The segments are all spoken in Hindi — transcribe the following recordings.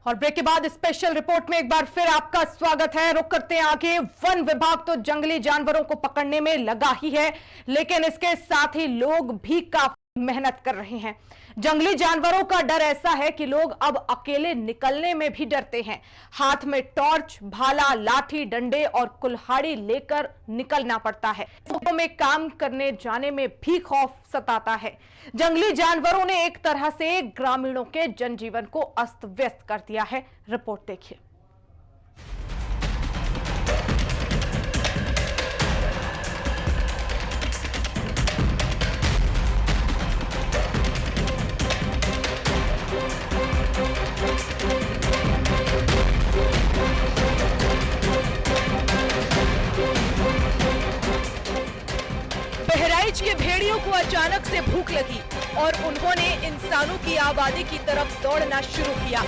और ब्रेक के बाद स्पेशल रिपोर्ट में एक बार फिर आपका स्वागत है। रुक करते हैं आगे। वन विभाग तो जंगली जानवरों को पकड़ने में लगा ही है, लेकिन इसके साथ ही लोग भी काफी मेहनत कर रहे हैं। जंगली जानवरों का डर ऐसा है कि लोग अब अकेले निकलने में भी डरते हैं। हाथ में टॉर्च, भाला, लाठी, डंडे और कुल्हाड़ी लेकर निकलना पड़ता है। खेतों में काम करने जाने में भी खौफ सताता है। जंगली जानवरों ने एक तरह से ग्रामीणों के जनजीवन को अस्त व्यस्त कर दिया है। रिपोर्ट देखिए। बहराइच के भेड़ियों को अचानक से भूख लगी और उन्होंने इंसानों की आबादी की तरफ दौड़ना शुरू किया।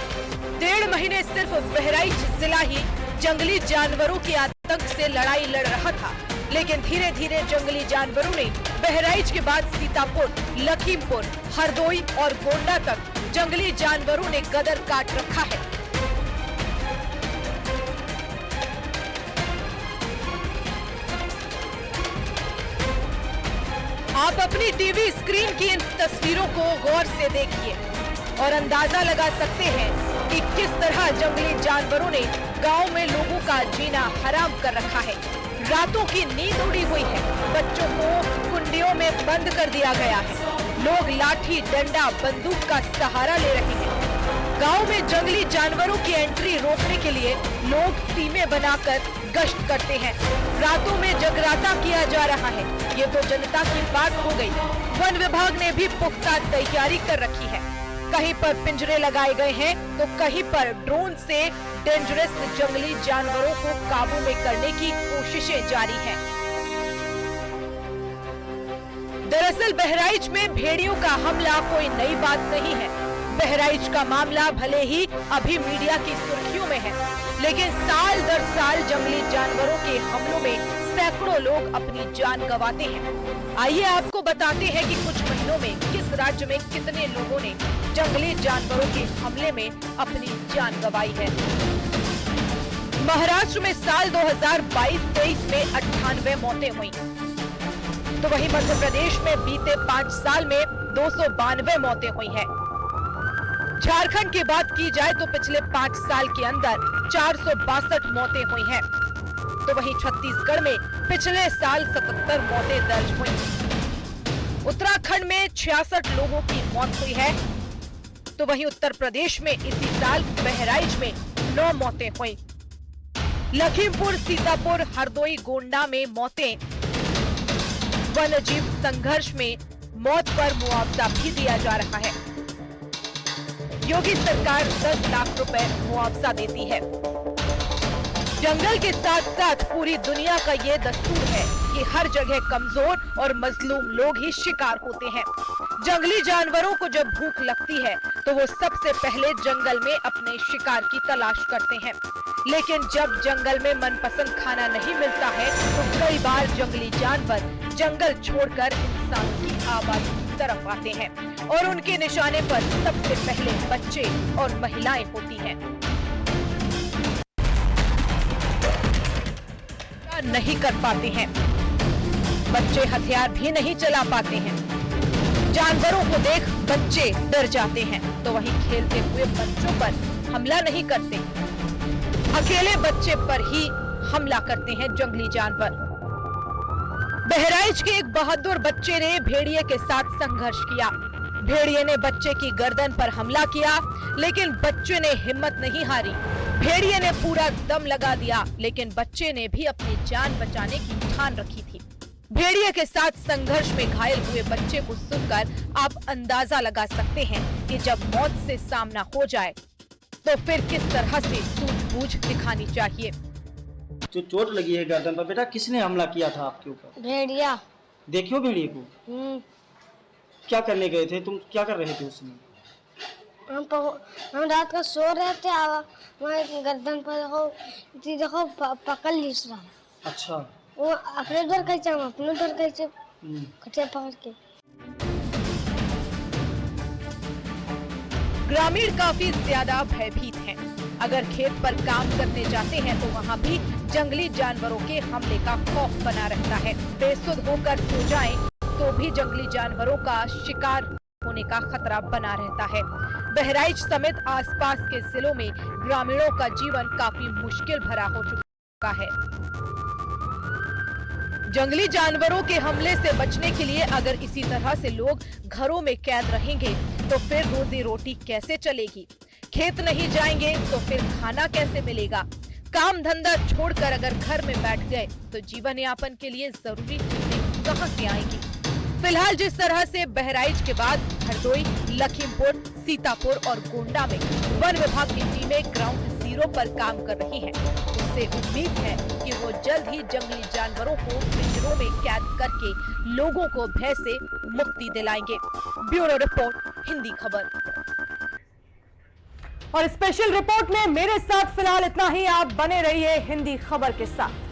1.5 महीने सिर्फ बहराइच जिला ही जंगली जानवरों के आतंक से लड़ाई लड़ रहा था, लेकिन धीरे धीरे जंगली जानवरों ने बहराइच के बाद सीतापुर, लखीमपुर, हरदोई और गोंडा तक जंगली जानवरों ने गदर काट रखा है। आप अपनी टीवी स्क्रीन की इन तस्वीरों को गौर से देखिए और अंदाजा लगा सकते हैं कि किस तरह जंगली जानवरों ने गांव में लोगों का जीना हराम कर रखा है। रातों की नींद उड़ी हुई है, बच्चों को कुंडियों में बंद कर दिया गया है। लोग लाठी, डंडा, बंदूक का सहारा ले रहे हैं। गांव में जंगली जानवरों की एंट्री रोकने के लिए लोग टीमें बनाकर गश्त करते हैं। रातों में जगराता किया जा रहा है। ये तो जनता की बात हो गई। वन विभाग ने भी पुख्ता तैयारी कर रखी है। कहीं पर पिंजरे लगाए गए हैं तो कहीं पर ड्रोन से डेंजरस जंगली जानवरों को काबू में करने की कोशिशें जारी हैं। दरअसल बहराइच में भेड़ियों का हमला कोई नई बात नहीं है। बहराइच का मामला भले ही अभी मीडिया की सुर्खियों में है, लेकिन साल दर साल जंगली जानवरों के हमलों में सैकड़ों लोग अपनी जान गंवाते हैं। आइए आपको बताते हैं कि कुछ महीनों में किस राज्य में कितने लोगों ने जंगली जानवरों के हमले में अपनी जान गंवाई है। महाराष्ट्र में साल 2022-23 में 98 मौतें हुई, तो वहीं मध्य प्रदेश में बीते 5 साल में 292 मौतें हुई हैं। झारखंड की बात की जाए तो पिछले 5 साल के अंदर 462 मौतें हुई हैं, तो वहीं छत्तीसगढ़ में पिछले साल 77 मौतें दर्ज हुई। उत्तराखंड में 66 लोगों की मौत हुई है, तो वहीं उत्तर प्रदेश में इसी साल बहराइच में 9 मौतें हुई। लखीमपुर, सीतापुर, हरदोई, गोंडा में मौतें। वन्यजीव संघर्ष में मौत पर मुआवजा भी दिया जा रहा है। योगी सरकार 10 लाख रुपए मुआवजा देती है। जंगल के साथ साथ पूरी दुनिया का ये दस्तूर है कि हर जगह कमजोर और मजलूम लोग ही शिकार होते हैं। जंगली जानवरों को जब भूख लगती है तो वो सबसे पहले जंगल में अपने शिकार की तलाश करते हैं, लेकिन जब जंगल में मनपसंद खाना नहीं मिलता है तो कई बार जंगली जानवर जंगल छोड़कर इंसानों की आबादी की तरफ आते हैं और उनके निशाने पर सबसे पहले बच्चे और महिलाएं होती हैं। नहीं कर पाते हैं, बच्चे हथियार भी नहीं चला पाते हैं। जानवरों को देख बच्चे डर जाते हैं, तो वहीं खेलते हुए बच्चों पर हमला नहीं करते, अकेले बच्चे पर ही हमला करते हैं जंगली जानवर। बहराइच के एक बहादुर बच्चे ने भेड़िए के साथ संघर्ष किया। भेड़िए ने बच्चे की गर्दन पर हमला किया, लेकिन बच्चे ने हिम्मत नहीं हारी। भेड़िए ने पूरा दम लगा दिया, लेकिन बच्चे ने भी अपनी जान बचाने की ठान रखी थी। भेड़िए के साथ संघर्ष में घायल हुए बच्चे को सुनकर आप अंदाजा लगा सकते हैं कि जब मौत से सामना हो जाए तो फिर किस तरह से सूझबूझ दिखानी चाहिए। जो चोट लगी है गर्दन पर, बेटा किसने हमला किया था आपके ऊपर? भेड़िया। देखियो भेड़िए को। क्या करने गए थे तुम, क्या कर रहे थे उसमें? हम रात को सो रहे थे, वहाँ गर्दन पर देखो पकड़ ली उसने। अच्छा। वो अपने डर कैसे, हम अपने डर कैसे कटे पकड़ के। ग्रामीण काफी ज्यादा भयभीत हैं। अगर खेत पर काम करने जाते हैं तो वहाँ भी जंगली जानवरों के हमले का खौफ बना रहता है। बेसुध होकर सो जाएं तो भी जंगली जानवरों का शिकार होने का खतरा बना रहता है। बहराइच समेत आसपास के जिलों में ग्रामीणों का जीवन काफी मुश्किल भरा हो चुका है। जंगली जानवरों के हमले से बचने के लिए अगर इसी तरह से लोग घरों में कैद रहेंगे तो फिर रोजी रोटी कैसे चलेगी? खेत नहीं जाएंगे तो फिर खाना कैसे मिलेगा? काम धंधा छोड़कर अगर घर में बैठ गए तो जीवन यापन के लिए जरूरी चीजें कहां से आएंगी? फिलहाल जिस तरह से बहराइच के बाद हरदोई, लखीमपुर, सीतापुर और गोंडा में वन विभाग की टीमें ग्राउंड जीरो पर काम कर रही हैं, उससे उम्मीद है कि वो जल्द ही जंगली जानवरों को पिंजरों में कैद करके लोगों को भय से मुक्ति दिलाएंगे। ब्यूरो रिपोर्ट, हिंदी खबर। और स्पेशल रिपोर्ट में मेरे साथ फिलहाल इतना ही। आप बने रहिए हिंदी खबर के साथ।